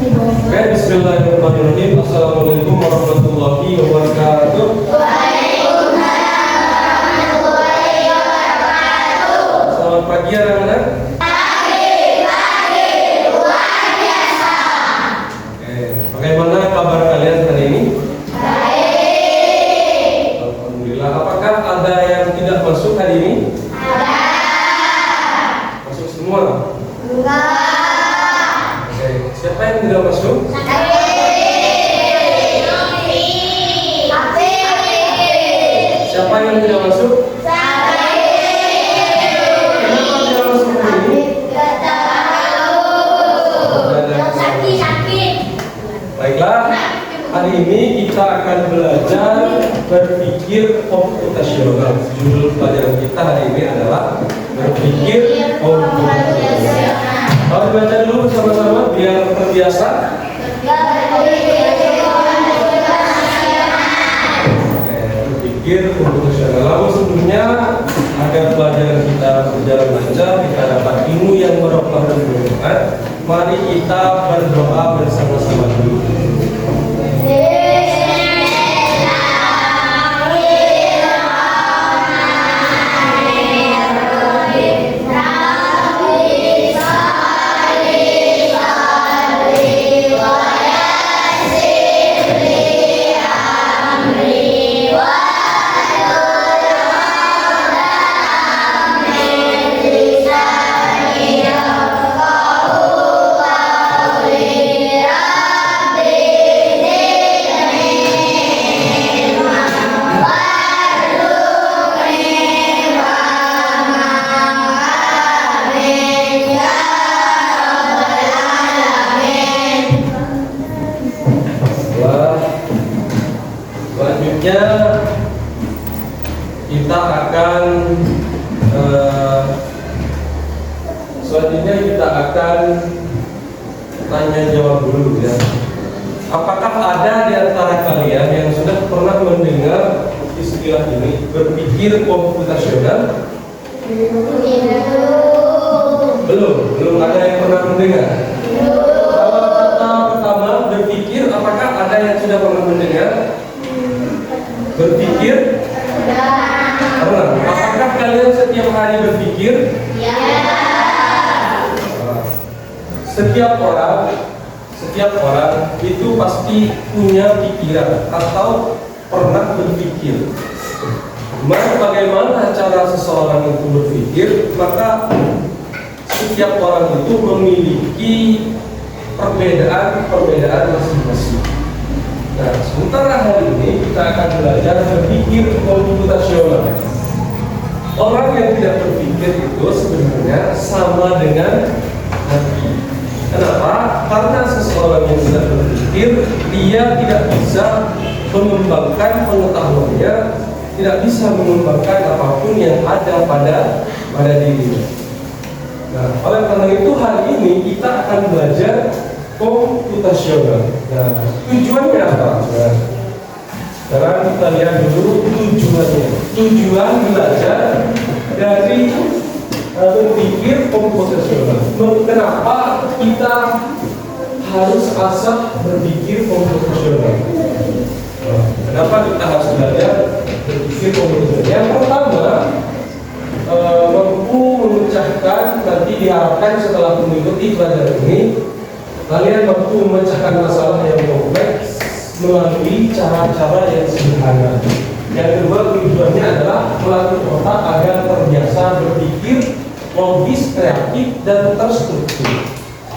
Oke, bismillahirrahmanirrahim. Assalamualaikum warahmatullahi wabarakatuh. Selamat pagi anak-anak. Oke, bagaimana kabar kalian hari ini? Alhamdulillah. Apakah ada yang tidak masuk hari ini? Masuk semua? Oke, siapa yang tidak masuk? Siapa yang tidak masuk? Kenapa tidak masuk hari ini? Baiklah, hari ini kita akan belajar berpikir komputasional. Judul pelajaran kita hari ini adalah berpikir komputasional. Kalau dibaca dulu sama-sama biar terbiasa. Berpikir komputasional. Lalu sebelumnya agar pelajaran kita berjalan lancar, kita dapat ilmu yang barokah dan bermanfaat, mari kita berdoa bersama-sama dulu. Selanjutnya kita akan tanya jawab dulu ya. Apakah ada di antara kalian yang sudah pernah mendengar istilah ini, berpikir komputasional? Belum ada yang pernah mendengar. Kalau kata pertama berpikir, apakah ada yang sudah pernah mendengar? Berpikir? Pernah. Apakah kalian setiap hari berpikir? Setiap orang itu pasti punya pikiran atau pernah berpikir. Bagaimana cara seseorang itu berpikir? Maka setiap orang itu memiliki perbedaan masing-masing. Nah, sementara hari ini kita akan belajar berpikir komputasional. Orang yang tidak berpikir itu sebenarnya sama dengan hati. Kenapa? Karena seseorang yang tidak berpikir, dia tidak bisa mengembangkan pengetahuannya, tidak bisa mengembangkan apapun yang ada pada dirinya. Nah, oleh karena itu hari ini kita akan belajar komputasional. Nah, tujuannya apa? Nah, sekarang kita lihat dulu tujuannya. Tujuan belajar dari berpikir komputasional. Kenapa kita harus asal berpikir komputasional? Kenapa kita harus belajar berpikir komputasional? Yang pertama, mampu memecahkan, nanti diharapkan setelah mengikuti pelajaran ini, kalian mampu memecahkan masalah yang kompleks melalui cara-cara yang sederhana. Yang kedua, tujuannya adalah melatih otak agar terbiasa berpikir logis, kreatif, dan terstruktur.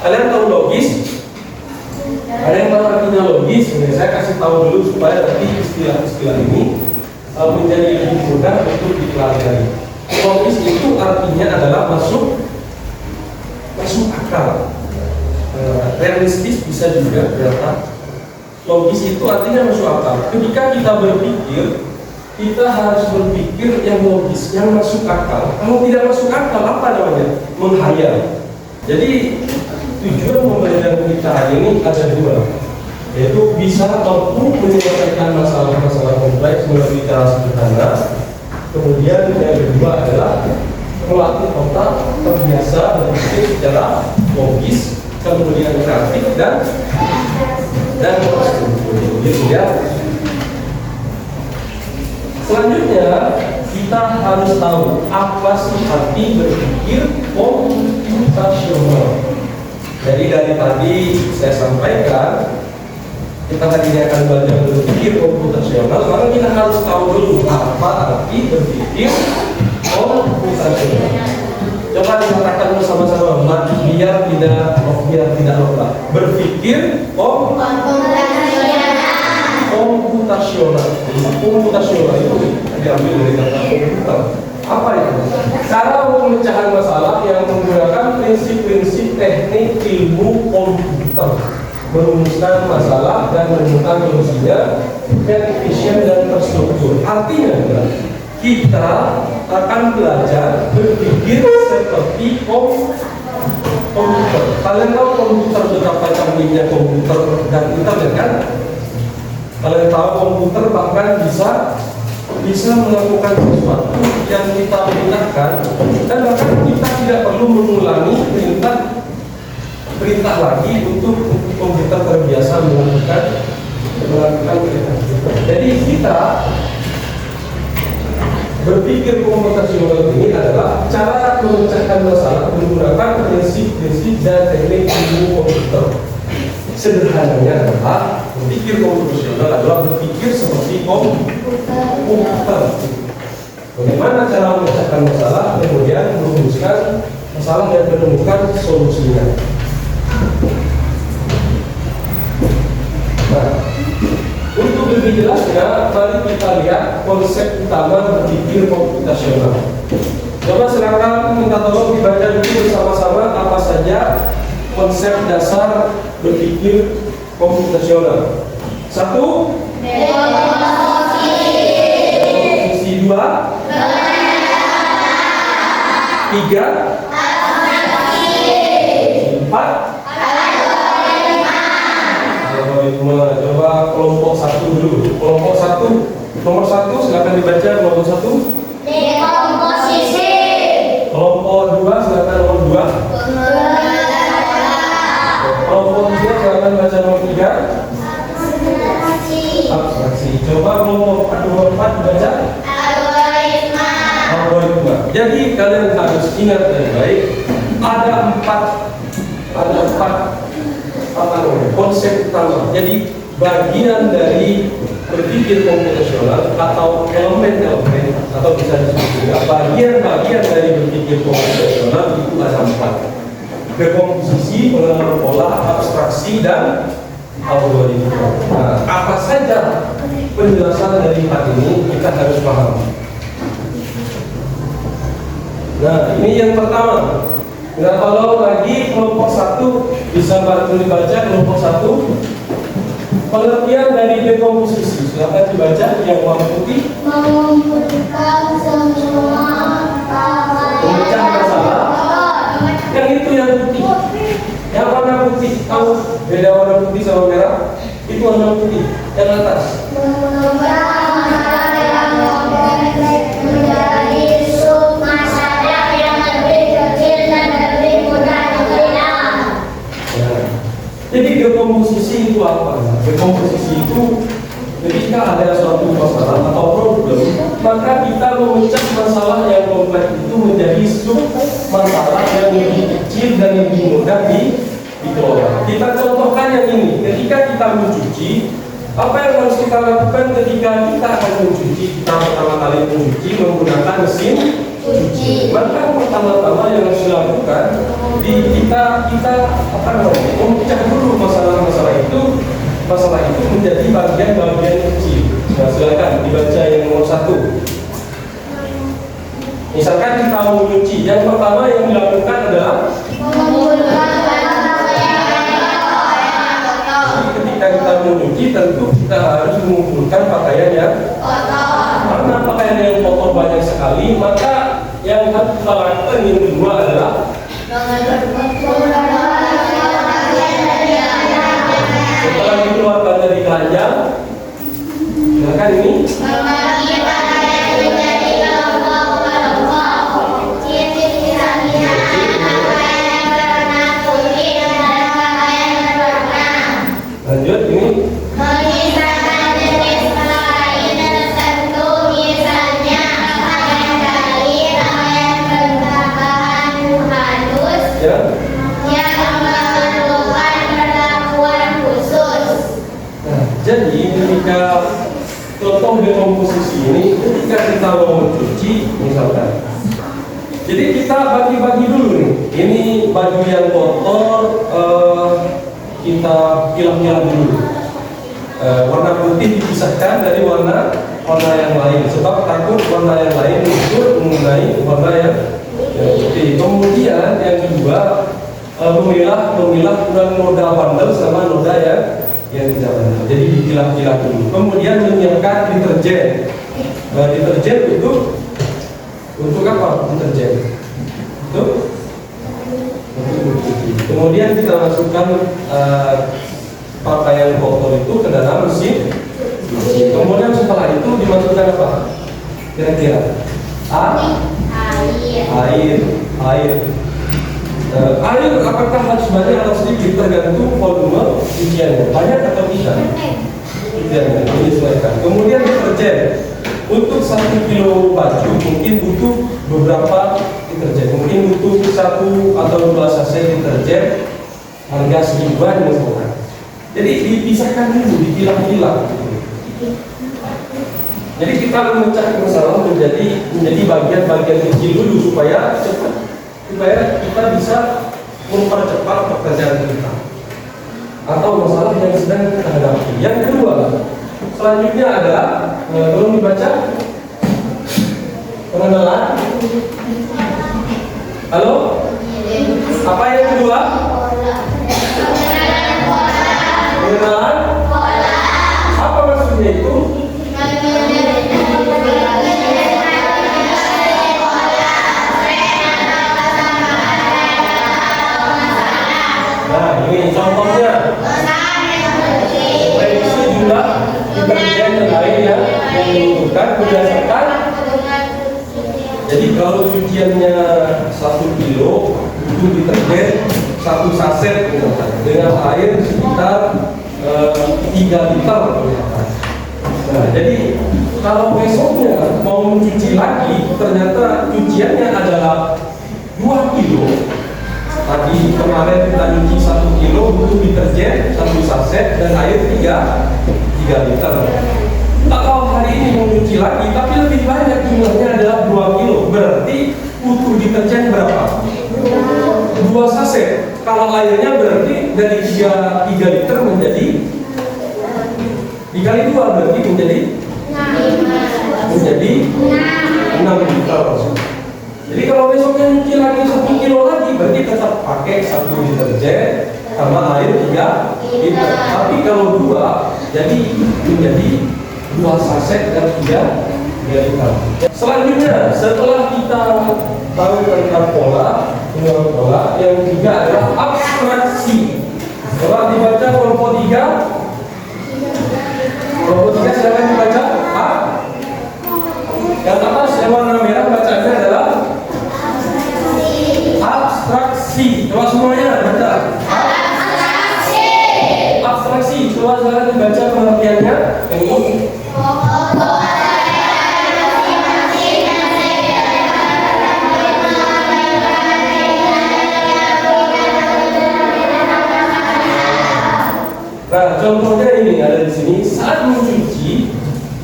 Kalian tahu logis? Ada yang tahu artinya logis? Nah, saya kasih tahu dulu supaya nanti istilah-istilah ini menjadi lebih mudah untuk dipelajari. Logis itu artinya adalah masuk akal. Realistis bisa juga berarti. Logis itu artinya masuk akal. Ketika kita berpikir, kita harus berpikir yang logis, yang masuk akal. Kalau tidak masuk akal, apa namanya? Menghayal. Jadi tujuan pembelajaran kita hari ini ada dua, yaitu bisa mampu menyelesaikan masalah-masalah kompleks melalui cara sederhana. Kemudian yang kedua adalah melatih otak terbiasa berpikir secara logis, kemudian kreatif dan dan terstruktur. Gitu ya. Selanjutnya kita harus tahu apa sih arti berpikir komputasional. Jadi dari tadi saya sampaikan kita hari ini akan belajar berpikir komputasional, maka kita harus tahu dulu apa arti berpikir komputasional. Coba dikatakan bersama-sama, biar tidak lupa. Berpikir komputasional. Komputasional itu diambil dari kata komputer. Apa itu? Cara pemecahan masalah yang menggunakan prinsip-prinsip teknik ilmu komputer, merumuskan masalah dan menemukan solusinya yang efisien dan terstruktur. Artinya kita akan belajar berpikir seperti komputer. Kalian tahu komputer betapa canggihnya komputer dan internet kan? Kalian tahu komputer bahkan bisa melakukan sesuatu yang kita perintahkan, dan bahkan kita tidak perlu mengulangi perintah lagi untuk komputer terbiasa melakukan perintah. Jadi kita berpikir komputasional ini adalah cara memecahkan masalah menggunakan prinsip-prinsip dan teknik ilmu komputer. Sederhananya adalah berpikir komputasional adalah berpikir seperti komputer. Bagaimana cara memecahkan masalah, kemudian merumuskan masalah dan menemukan solusinya. Nah, untuk lebih jelasnya, mari kita lihat konsep utama berpikir komputasional. Coba silakan minta tolong dibaca dulu bersama-sama apa saja konsep dasar berpikir komputasional. 1. Dekomposisi. 2. 3. Algoritma. Coba kelompok 1 dulu. Kelompok 1, nomor 1 silakan dibaca kelompok 1. Dekomposisi. Kelompok 2 silakan nomor 2. Kelompok 3 silakan baca nomor 3. Abstraksi. Coba kelompok 4 baca algoritma. Jadi kalian harus ingat baik-baik, ada empat konsep utama. Jadi bagian dari berpikir komputasional atau elemen-elemen atau bisa disebut juga bagian-bagian dari berpikir komputasional itu ada 4. Dekomposisi, pengenalan pola, abstraksi, dan algoritma. Nah, apa saja penjelasan dari 4 ini kita harus paham. Nah, ini yang pertama. Nah, kalau lagi kelompok 1 bisa bantu dibaca kelompok 1. Pengertian dari dekomposisi, silakan dibaca yang warna putih. Mengumpulkan semua Pemecah masalah. Yang itu yang putih. Yang warna putih, tahu beda warna putih sama merah? Itu warna putih. Yang atas. mengubah masalah yang kompleks menjadi sub masalah yang lebih kecil dan lebih mudah dikenal. Jadi dekomposisi itu apa? Dekomposisi itu ketika ada suatu masalah atau problem, maka kita memecah masalah yang kompleks itu menjadi sub masalah yang lebih kecil dan lebih mudah dikelola. Kita contohkan yang ini. Ketika kita mencuci, apa yang harus kita lakukan ketika kita akan mencuci? Kita pertama kali mencuci menggunakan mesin cuci. Maka pertama-tama yang harus dilakukan kita memecah dulu masalah itu menjadi bagian-bagian kecil. Nah, silakan dibaca yang nomor 1. Misalkan kita mau mencuci, yang pertama yang dilakukan adalah Mengumpulkan jadi ketika kita mencuci tentu kita harus mengumpulkan pakaian yang karena pakaian yang kotor banyak sekali, maka yang harus kita lakukan yang kedua adalah setelah dikeluarkan dari keranjang, silakan ini lanjut ini Memisahkan jenis lain tertentu, misalnya pakaian kain, pakaian berbahan halus Ya. yang memerlukan perlakuan khusus. Nah, jadi ketika contoh dekomposisi ini, ketika kita mau mencuci, misalkan, jadi kita bagi-bagi dulu nih. Ini baju yang kotor, kita pilah-pilah dulu. Warna putih dipisahkan dari warna yang lain, sebab takut warna yang lain muncul mengenai warna yang putih. Kemudian yang kedua, memilah noda bandel sama noda yang tidak bandel. Jadi dipilah-pilah dulu. Kemudian menyiapkan deterjen. Deterjen untuk apa? Deterjen untuk mencuci. Kemudian kita masukkan pakaian kotor itu ke dalam mesin. Kemudian setelah itu dimasukkan apa? Kira-kira? Air apakah harus banyak atau sedikit tergantung volume cuciannya, banyak atau tidak? Tidak, menyesuaikan. Kemudian deterjen. Untuk 1 kilo baju mungkin butuh beberapa deterjen, mungkin butuh 1 atau 2 sachet deterjen harga 1000-an misalkan. Jadi dipisahkan dulu, dipilah-pilah. Jadi kita memecah masalah menjadi bagian-bagian kecil dulu supaya cepat, supaya kita bisa mempercepat pekerjaan kita atau masalah yang sedang kita hadapi. Yang kedua, selanjutnya adalah belum dibaca pengenalan. Halo? Apa yang kedua? Pengenalan. Apa maksudnya itu? Nah, ini contohnya. Prediksi jumlah deterjen yang lain yang dibutuhkan berdasarkan. Jadi kalau cuciannya 1 kilo, itu deterjen 1 saset dengan air sekitar 3 liter. Nah, jadi kalau besoknya mau mencuci lagi, ternyata cuciannya adalah 2 kilo. Tadi kemarin kita cuci 1 kilo, butuh deterjen 1 saset dan air 3 liter. Kalau hari ini mau cuci lagi, tapi lebih banyak jumlahnya adalah 2 kilo, berarti butuh deterjen berapa? 2 saset. Kalau airnya berarti dari 3 liter menjadi dikali 2 berarti menjadi 6 liter. Jadi kalau besoknya nyuci lagi 1 kilo lagi, berarti tetap pakai 1 deterjen sama air 3 liter. Tapi kalau 2, jadi menjadi 2 saset dan 3 liter. Selanjutnya, setelah kita tahu tentang pola yang ketiga adalah abstraksi. Coba dibaca kelompok 3. Kelompok 3 silakan dibaca. Yang atas yang warna merah bacanya adalah abstraksi. Coba semuanya baca. Abstraksi. Coba silakan dibaca pengertiannya. Nah, contohnya ini ada di sini. Saat mencuci,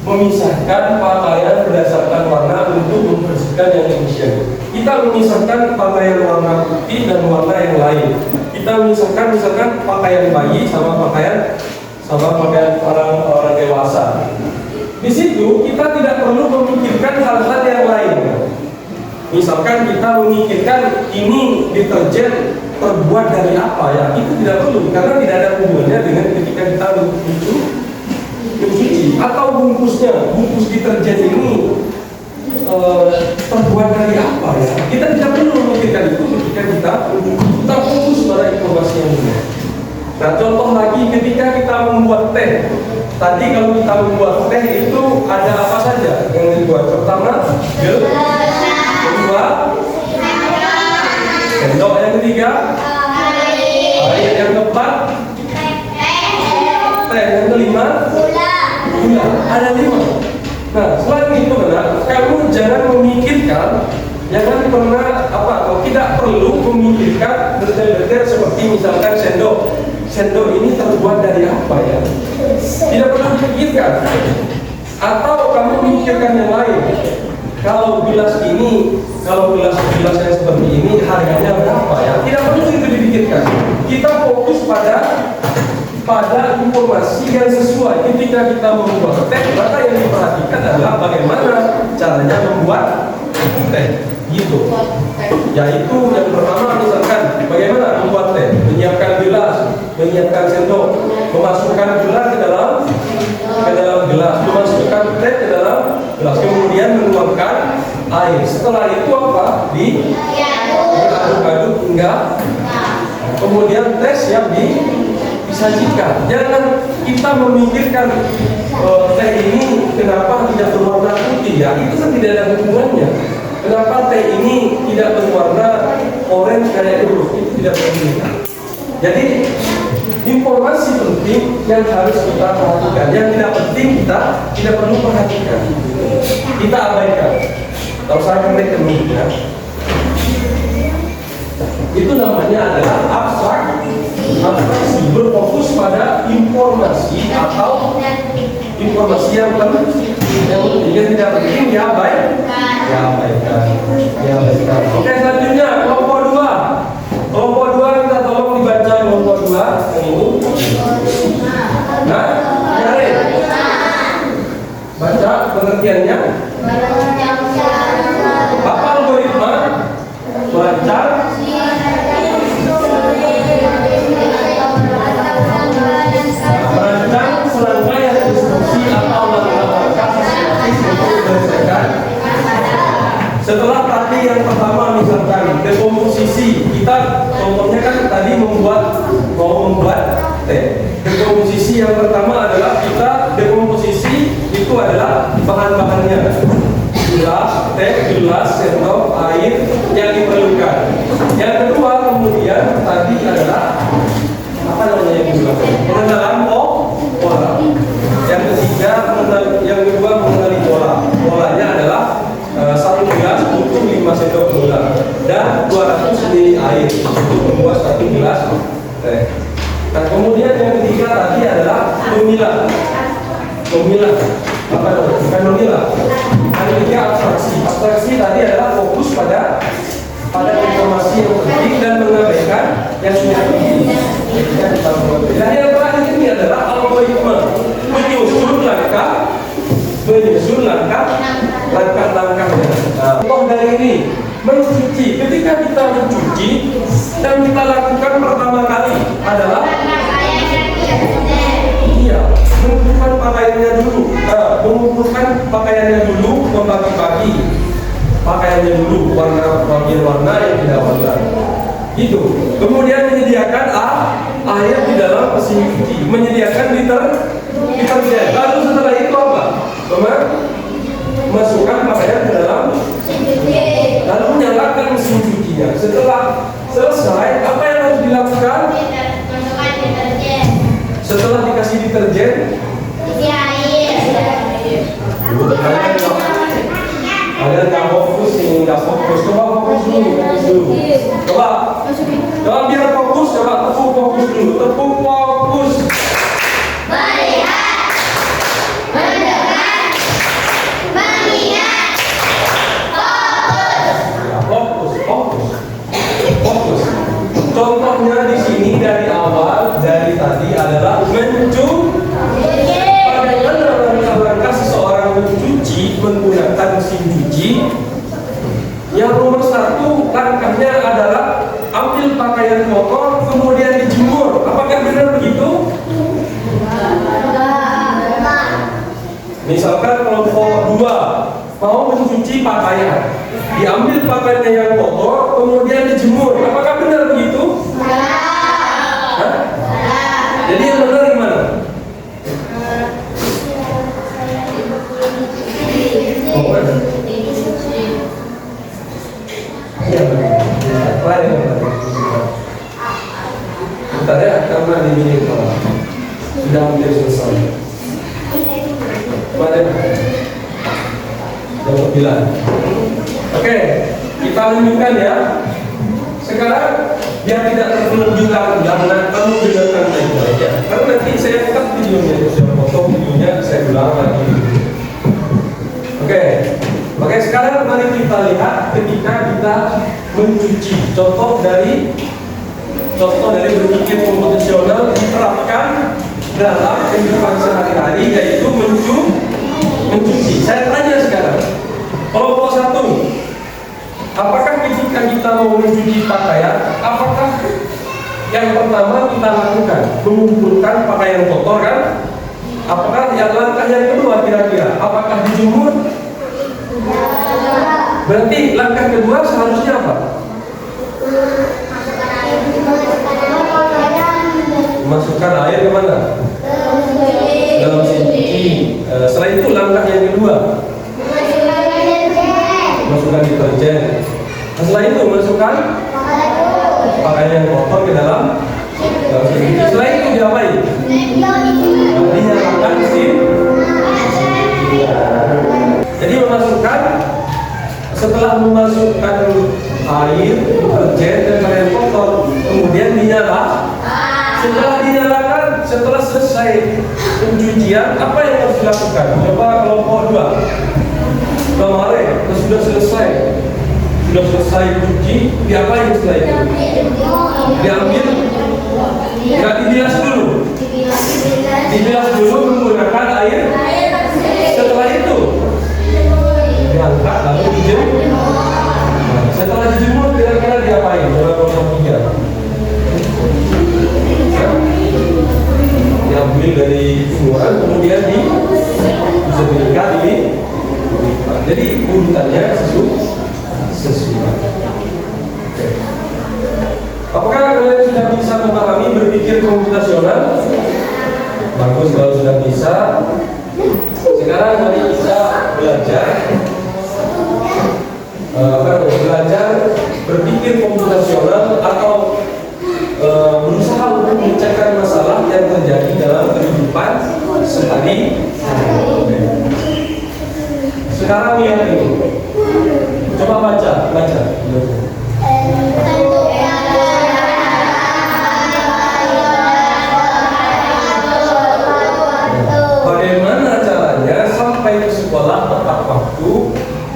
memisahkan pakaian berdasarkan warna untuk membersihkan yang demikian. Kita memisahkan pakaian warna putih dan warna yang lain. Kita memisahkan misalkan pakaian bayi sama pakaian orang dewasa. Di situ kita tidak perlu memikirkan hal-hal yang lain. Misalkan kita memikirkan ini deterjen terbuat dari apa ya, itu tidak perlu karena tidak ada hubungannya dengan ketika kita mencuci atau bungkus deterjen ini terbuat dari apa ya, kita tidak perlu memikirkan itu ketika kita fokus pada informasi yang benar. Nah, contoh lagi ketika kita membuat teh. Tadi kalau kita membuat teh itu ada apa saja yang dibuat? Pertama, kedua, sendok, yang ketiga, air, yang keempat, teh. yang kelima Gula. gula, ada 5. Nah, selain itu benar, kamu jangan memikirkan, jangan pernah kalau tidak perlu memikirkan detail-detail seperti misalkan sendok. Sendok ini terbuat dari apa ya? Tidak perlu dipikirkan. Atau kamu memikirkan yang lain. Kalau gelas ini, kalau gelas yang seperti ini harganya berapa ya? Tidak perlu itu dipikirkan. Kita fokus pada informasi yang sesuai. Ketika kita membuat teh, maka yang diperhatikan adalah bagaimana caranya membuat teh. Gitu. Yaitu yang pertama misalkan bagaimana membuat teh, menyiapkan gelas, menyiapkan sendok, memasukkan gula ke dalam gelas, memasukkan teh ke dalam gelas, kemudian menuangkan air. Setelah itu apa? Diaduk-aduk hingga kemudian teh siap disajikan. Jangan kita memikirkan teh ini kenapa tidak berwarna putih ya, itu kan tidak ada hubungannya. Kenapa teh ini tidak berwarna orange kayak dulu, itu tidak penting. Jadi informasi penting yang harus kita perhatikan, yang tidak penting kita tidak perlu perhatikan, kita abaikan. Kalau saya kembali ya, itu namanya adalah abstraksi, berfokus pada informasi atau informasi yang penting, yang tidak penting diabaikan. Oke, selanjutnya kelompok 2. Kelompok 2 kita tolong dibaca kelompok 2 ini. Nah, cari. Baca pengertiannya. Apa algoritma? Merancang serangkaian instruksi atau langkah-langkah sistematis untuk menyelesaikan. Setelah tadi yang pertama misalkan dekomposisi, kita contohnya kan tadi mau membuat teh. Dekomposisi yang pertama adalah kita dekomposisi itu adalah bahan-bahannya. Gelas, teh, gelas, sendok, air yang diperlukan. Yang kedua kemudian tadi adalah apa namanya yang kedua? Pengenalan pola. Yang ketiga yang kedua mengenali pola. Polanya adalah 1 gelas butuh 5 sendok gula dan 200 ml air untuk membuat 1 gelas teh. Nah, kemudian yang ketiga tadi adalah memilah. Apa namanya? Bukan memilah. Yang ketiga abstraksi tadi adalah fokus pada informasi yang penting dan mengabaikan yang tidak penting. Dan yang terakhir ini adalah algoritma, menyusun langkah-langkahnya. Contoh dari ini, mencuci. Ketika kita mencuci dan kita lakukan pertama kali adalah mengumpulkan pakaiannya dulu, membagi-bagi pakaiannya dulu, warna yang tidak warna. Itu. Kemudian menyediakan air di dalam mesin cuci, menyediakan deterjen. Lalu setelah itu apa? Masukkan pakaian ke dalam, lalu menyalakan mesin cucinya. Setelah selesai, apa yang harus dilakukan? Setelah dikasih deterjen, ada nggak fokus ini, nggak fokus. Coba fokus dulu. Coba biar fokus. Coba tepuk fokus dulu. Tepuk fokus. Melihat, mendengar, mengingat, fokus. Fokus. Contohnya di sini dari awal, dari tadi adalah bagaimana langkah seseorang mencuci menggunakan mesin cuci. Yang nomor 1 langkahnya adalah ambil pakaian kotor kemudian dijemur. Apakah benar begitu? Misalkan kelompok 2 mau mencuci pakaian, diambil pakaiannya yang kotor kemudian dijemur. Apakah benar begitu? Jadi yang benar gimana? Iya benar. Bentar ya, karena di mini sudah hampir selesai. Kemarin jam 9. Oke, kita lanjutkan ya. Sekarang biar tidak terlebih-lebih jangan kamu dengarkan baik-baik ya. Karena nanti saya cut videonya, saya potong videonya, saya ulang lagi. Oke, sekarang mari kita lihat ketika kita mencuci. Contoh dari berpikir komputasional diterapkan dalam kehidupan sehari-hari, yaitu mencuci. Saya tanya sekarang, kelompok 1, apakah ketika kita mau mencuci pakaian, apakah yang pertama kita lakukan mengumpulkan pakaian kotor kan? Apakah langkah yang kedua kira-kira? Apakah dijemur? Berarti langkah kedua seharusnya apa? Masukkan air ke mana? Dalam mesin cuci. Setelah itu langkah yang kedua, masukkan deterjen. Setelah itu masukkan pakaian yang kotor ke dalam mesin cuci. Setelah itu diapain? Dinyalakan mesin. Jadi setelah memasukkan air, deterjen dan pakaian kotor, kemudian dinyalakan. Setelah selesai pencucian, apa yang harus dilakukan? Coba kelompok 2. Kemarin sudah selesai cuci, diapain setelah itu? Diambil, nggak dibilas dulu. Dibilas dulu menggunakan air. Setelah itu diangkat lalu dijemur. Setelah dijemur kira-kira diapain? Coba kelompok 3. Diambil dari jemuran, kemudian disetrika ini. Jadi urutannya sesuai. Apakah kalian sudah bisa memahami berpikir komputasional? Bagus kalau sudah bisa. Sekarang mari kita belajar berpikir komputasional atau berusaha untuk memecahkan masalah yang terjadi dalam kehidupan sehari-hari. Sekarang lihat ini. Coba baca. Bagaimana caranya sampai ke sekolah tepat waktu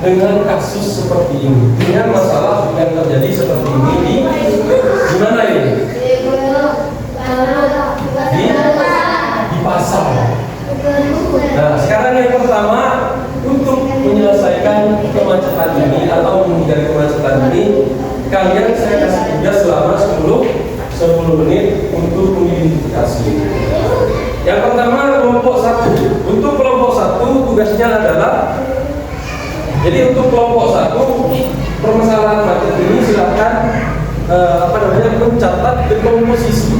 dengan kasus seperti ini, dengan masalah yang terjadi seperti ini di mana ini? Di pasar. Nah, sekarang yang pertama, untuk menyelesaikan kemacetan ini atau menghindari kemacetan ini, kalian saya kasih tugas selama 10 menit untuk mengidentifikasi. Yang pertama kelompok 1. Untuk kelompok 1 tugasnya adalah, jadi untuk kelompok 1 permasalahan macet ini silakan mencatat dekomposisi.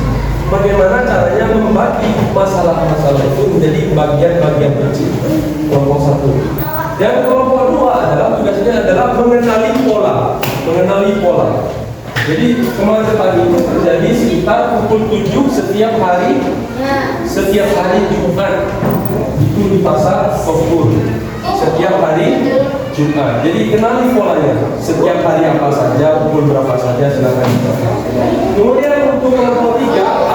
Bagaimana caranya membagi masalah-masalah itu menjadi bagian-bagian kecil. Kelompok 1. Yang kelompok 2 adalah tugasnya adalah mengenali pola. Jadi kemacetan itu terjadi sekitar pukul 7 setiap hari Jumat. Itu di pasar Sofur setiap hari Jumat. Jadi kenali polanya. Setiap hari apa saja, pukul berapa saja, silakan dicatat. Kemudian untuk kelompok 3,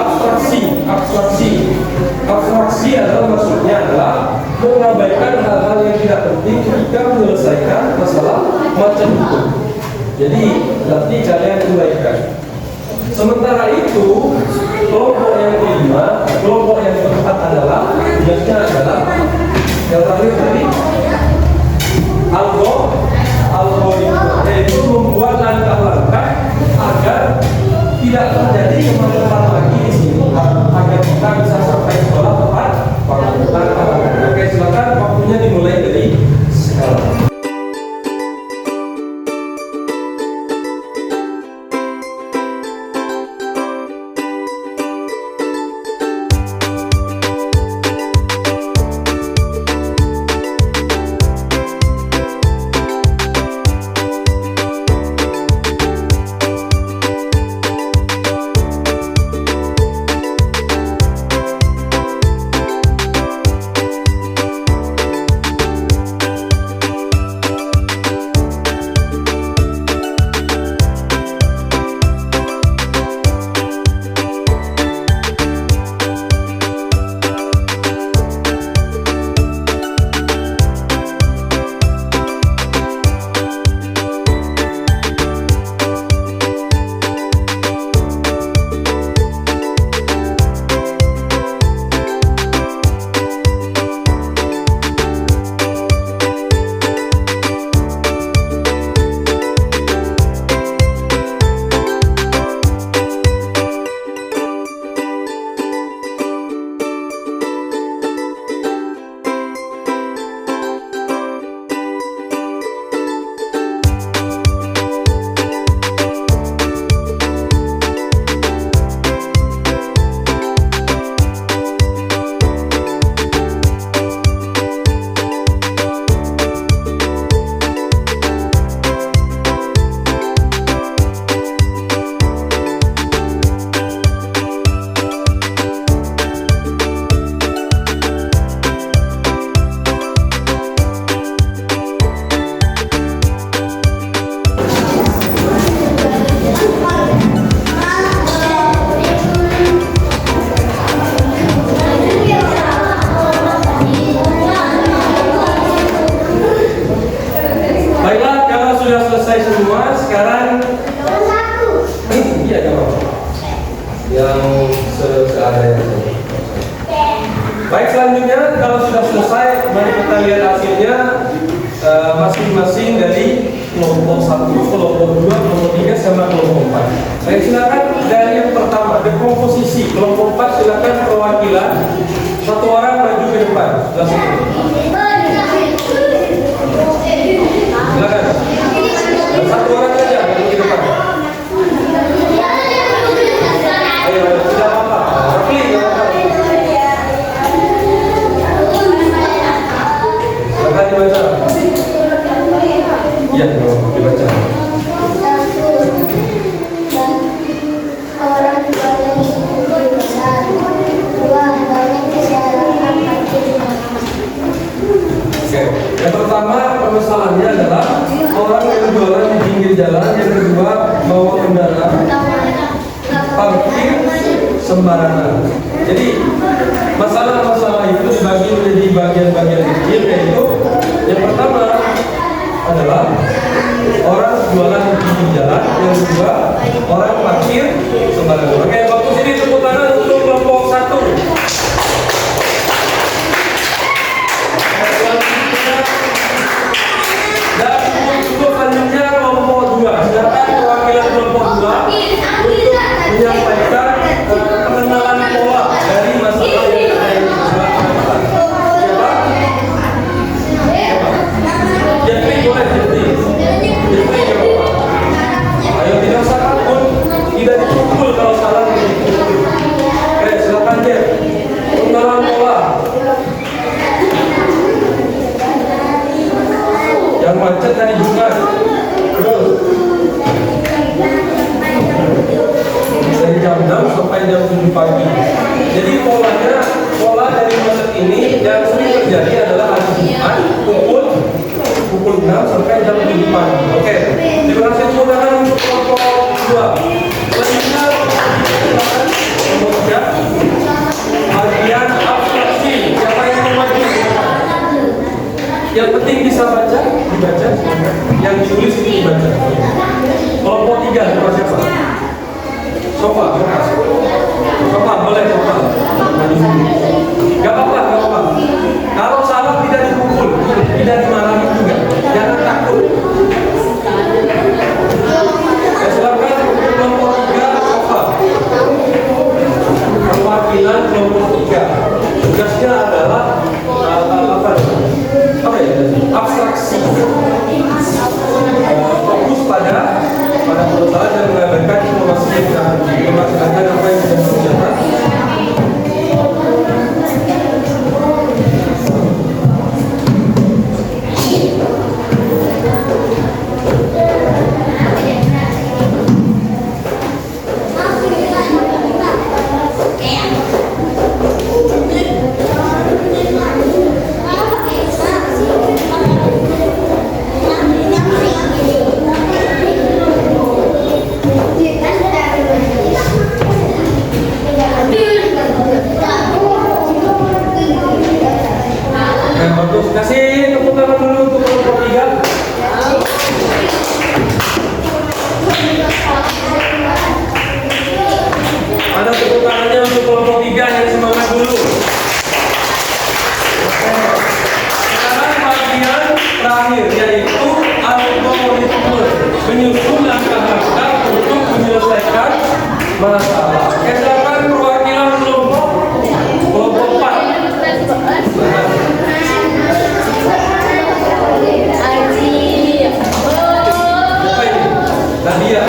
abstraksi adalah maksudnya adalah mengabaikan hal-hal yang tidak penting ketika menyelesaikan masalah macam itu. Jadi nanti kalian uraikan. Sementara itu kelompok yang kelima, kelompok yang keempat adalah tugasnya adalah yang terakhir tadi algoritma, yaitu membuat langkah-langkah agar tidak terjadi kemacetan lagi di sini, agar kita bisa sampai sekolah tepat waktu. Oke, silakan waktunya dimulai dari sekarang. Baik, selanjutnya kalau sudah selesai, mari kita lihat hasilnya masing-masing dari kelompok 1, kelompok 2, kelompok 3, sama kelompok 4. Baik, silakan dari yang pertama, dekomposisi. Kelompok 4 silakan perwakilan satu orang maju ke depan. Silakan. Satu orang saja maju ke depan. Ayo, tidak apa-apa. Rapi, tidak apa-apa. Silakan dibaca. Iya, dibaca. Oke, yang pertama permasalahannya adalah orang yang jualan di pinggir jalan, yang kedua bawa kendaraan parkir sembarangan. Jadi masalah-masalah itu dibagi menjadi bagian-bagian kecil, yaitu yang pertama adalah orang jualan di pinggir jalan, yang kedua orang parkir sembarangan. Oke, waktu sini tepuk tangan untuk kelompok 1. Dan untuk selanjutnya kelompok 2. Silakan perwakilan kelompok 2 untuk menyampaikan pengenalan pola dari masalah yang ada di masalah. Siapa? Jeffrey, boleh Jeffrey. Jeffrey jawab. Ayo, tidak usah takut, tidak dipukul kalau salah dipukul. Oke, silakan Jeff. Pengenalan pola. Yang macet dari Jumat. Terus dari jam 6 sampai jam 7 pagi. Jadi pola dari macet ini yang sering terjadi adalah hari Jumat pukul 6 sampai jam 7 pagi. Oke. Terima kasih saudara untuk kelompok 2. Selanjutnya kelompok 3. Bagian abstraksi. Siapa yang mau maju? Yang penting bisa baca, dibaca. Yang ditulis itu dibaca. Kelompok 3, siapa? Sofa, Sofa, boleh Sofa. Gak apa-apa. Kalau salah tidak dipukul, tidak dimarahi juga. Jangan takut. Saya silakan kelompok 3, Sofa. Perwakilan kelompok 3. Tugasnya adalah abstraksi, fokus pada permasalahan dan menggambarkan informasi yang memastikan apa yang sudah tercatat. Kasih tepuk tangan dulu untuk kelompok 3. Ada tepuk tangannya untuk kelompok 3 yang semangat dulu. Sekarang bagian terakhir yaitu algoritma, menyusun langkah-langkah untuk menyelesaikan masalah. Silakan perwakilan kelompok 4. Nadia,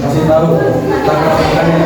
kasih tahu langkah-langkahnya.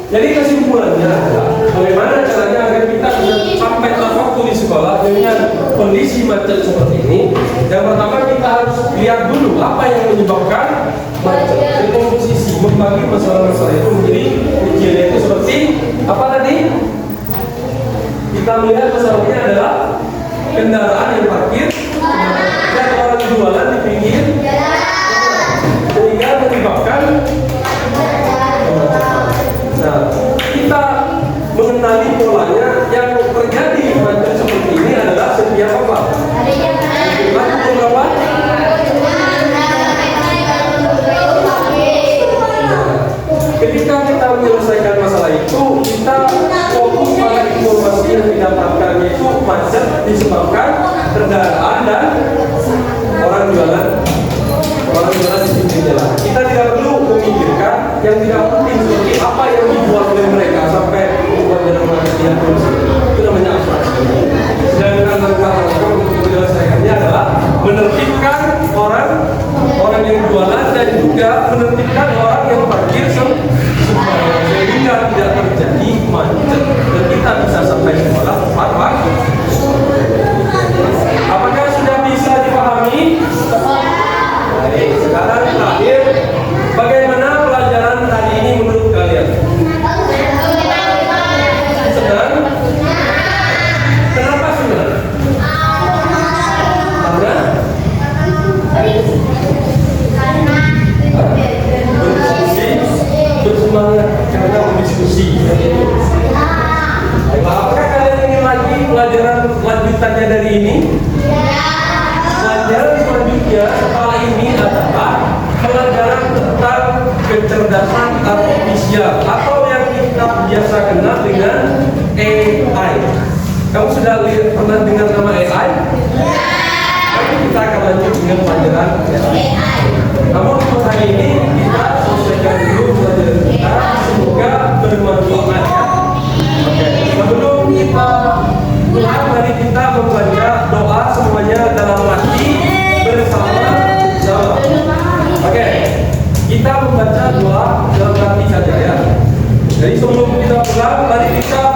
Jadi kesimpulannya adalah bagaimana caranya agar kita bisa sampai tepat waktu di sekolah dengan kondisi macet seperti ini. Yang pertama kita harus lihat dulu apa yang menyebabkan dibagi masalah-masalah itu menjadi kecil, yaitu seperti apa tadi? Kita melihat masalahnya adalah kendaraan yang parkir dan orang jualan di pinggir sehingga menyebabkan. Nah, kita mengenali polanya yang terjadi macam seperti ini adalah setiap apa? Lalu berapa? Ketika kita menyelesaikan masalah itu, kita fokus pada informasi yang didapatkan, yaitu macet disebabkan kendaraan dan orang jualan di pinggir jalan. Kita tidak perlu memikirkan yang tidak penting seperti apa yang dibuat oleh mereka sampai membuat jalan macetnya terus. Itu namanya abstraksi. Sedangkan langkah untuk menyelesaikannya adalah menertibkan orang yang jualan dan juga menertibkan orang yang parkir sehingga tidak terjadi macet dan kita bisa sampai sekolah tepat waktu. Apakah sudah bisa dipahami? Baik, sekarang terakhir, bagaimana pelajaran tadi ini menurut kalian? Senang? Kenapa senang? Bersemangat karena berdiskusi. Apakah kalian ingin lagi pelajaran lanjutannya dari ini? Pelajaran selanjutnya setelah ini adalah pelajaran tentang kecerdasan artifisial atau yang kita biasa kenal dengan AI. Kamu sudah pernah dengar nama AI? Nanti kita akan lanjut dengan pelajaran AI. Namun untuk hari ini kita selesaikan dulu pelajaran kita. Semoga bermanfaat ya. Oke, sebelum kita pulang, mari kita membaca doa semuanya dalam hati bersama-sama. Oke, kita membaca doa dalam hati saja ya. Jadi sebelum kita pulang, mari kita